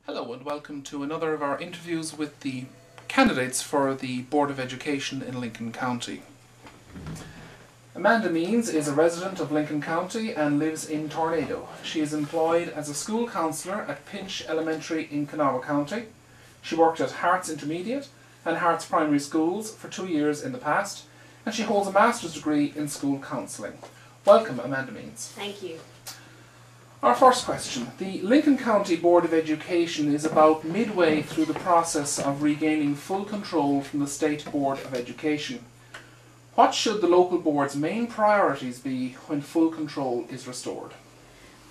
Hello and welcome to another of our interviews with the candidates for the Board of Education in Lincoln County. Amanda Means is a resident of Lincoln County and lives in Tornado. She is employed as a school counsellor at Pinch Elementary in Kanawha County. She worked at Hearts Intermediate and Hearts Primary Schools for 2 years in the past, and she holds a master's degree in school counselling. Welcome, Amanda Means. Thank you. Our first question. The Lincoln County Board of Education is about midway through the process of regaining full control from the State Board of Education. What should the local board's main priorities be when full control is restored?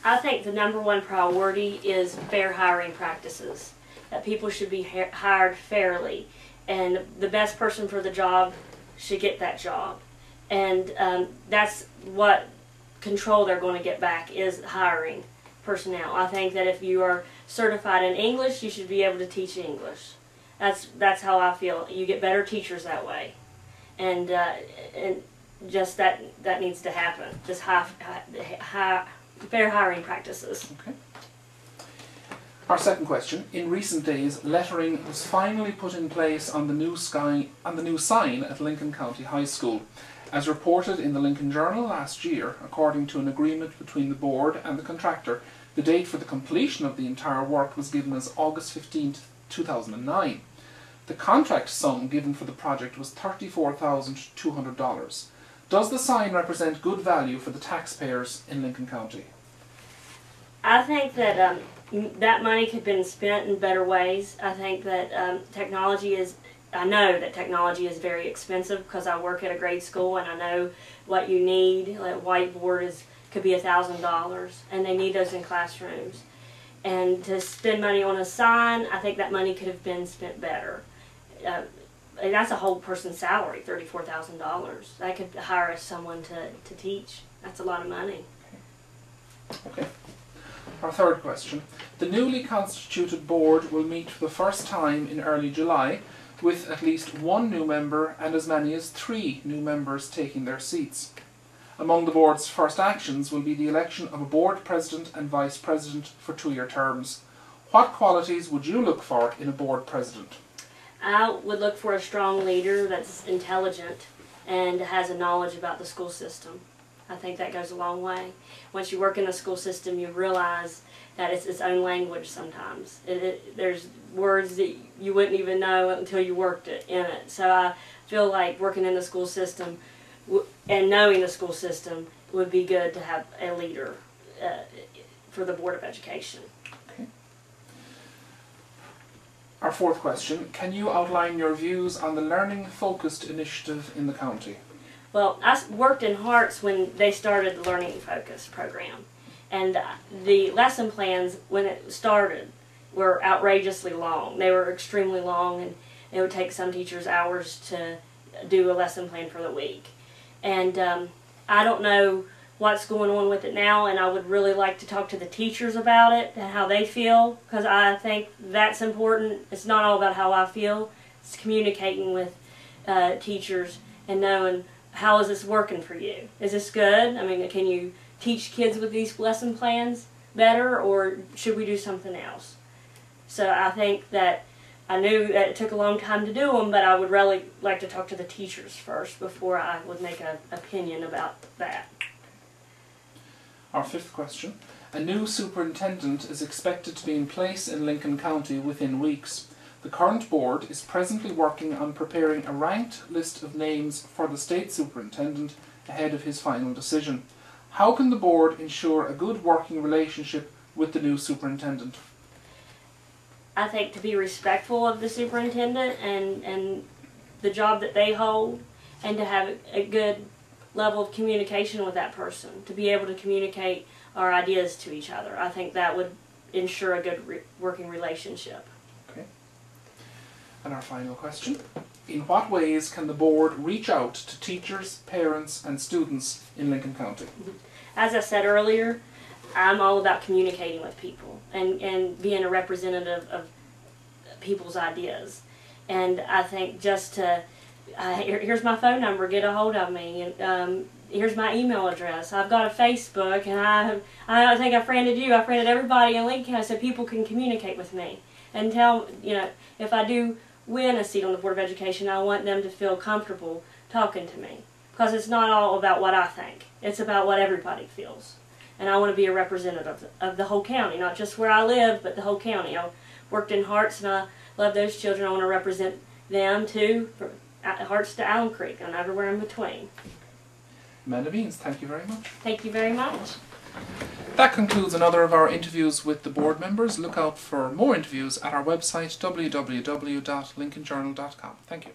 I think the number one priority is fair hiring practices. That people should be hired fairly, and the best person for the job should get that job. And that's what control they're going to get back, is hiring personnel. I think that if you are certified in English, you should be able to teach English. That's how I feel. You get better teachers that way, and just that needs to happen. Just fair hiring practices. Okay. Our second question. In recent days, lettering was finally put in place on the new sign at Lincoln County High School. As reported in the Lincoln Journal last year, according to an agreement between the board and the contractor, the date for the completion of the entire work was given as August 15, 2009. The contract sum given for the project was $34,200. Does the sign represent good value for the taxpayers in Lincoln County? I think that that money could have been spent in better ways. I think that I know that technology is very expensive because I work at a grade school and I know what you need. Like whiteboard could be $1,000, and they need those in classrooms. And to spend money on a sign, I think that money could have been spent better. That's a whole person's salary, $34,000. I could hire someone to teach. That's a lot of money. Okay. Our third question. The newly constituted board will meet for the first time in early July, with at least one new member and as many as 3 new members taking their seats. Among the board's first actions will be the election of a board president and vice president for 2-year terms. What qualities would you look for in a board president? I would look for a strong leader that's intelligent and has a knowledge about the school system. I think that goes a long way. Once you work in the school system, you realize that it's its own language sometimes. There's words that you wouldn't even know until you worked in it. So I feel like working in the school system and knowing the school system would be good to have a leader for the Board of Education. Okay. Our fourth question. Can you outline your views on the learning-focused initiative in the county? Well, I worked in Hearts when they started the Learning Focus program. And the lesson plans, when it started, were outrageously long. They were extremely long, and it would take some teachers hours to do a lesson plan for the week. And I don't know what's going on with it now, and I would really like to talk to the teachers about it and how they feel, because I think that's important. It's not all about how I feel. It's communicating with teachers and knowing, how is this working for you? Is this good? I mean, can you teach kids with these lesson plans better, or should we do something else? So I think that I knew that it took a long time to do them, but I would really like to talk to the teachers first before I would make an opinion about that. Our fifth question. A new superintendent is expected to be in place in Lincoln County within weeks. The current board is presently working on preparing a ranked list of names for the state superintendent ahead of his final decision. How can the board ensure a good working relationship with the new superintendent? I think to be respectful of the superintendent and the job that they hold, and to have a good level of communication with that person, to be able to communicate our ideas to each other. I think that would ensure a good working relationship. Okay. And our final question. In what ways can the board reach out to teachers, parents and students in Lincoln County? As I said earlier, I'm all about communicating with people and being a representative of people's ideas. And I think just to, here's my phone number, get a hold of me. Here's my email address. I've got a Facebook, and I think I friended you. I friended everybody in Lincoln County so people can communicate with me. and tell, if I do win a seat on the Board of Education, I want them to feel comfortable talking to me. Because it's not all about what I think. It's about what everybody feels. And I want to be a representative of the whole county, not just where I live, but the whole county. I worked in Hearts, and I love those children. I want to represent them too, from Hearts to Allen Creek and everywhere in between. Amanda Means, thank you very much. Thank you very much. That concludes another of our interviews with the board members. Look out for more interviews at our website www.lincolnjournal.com. Thank you.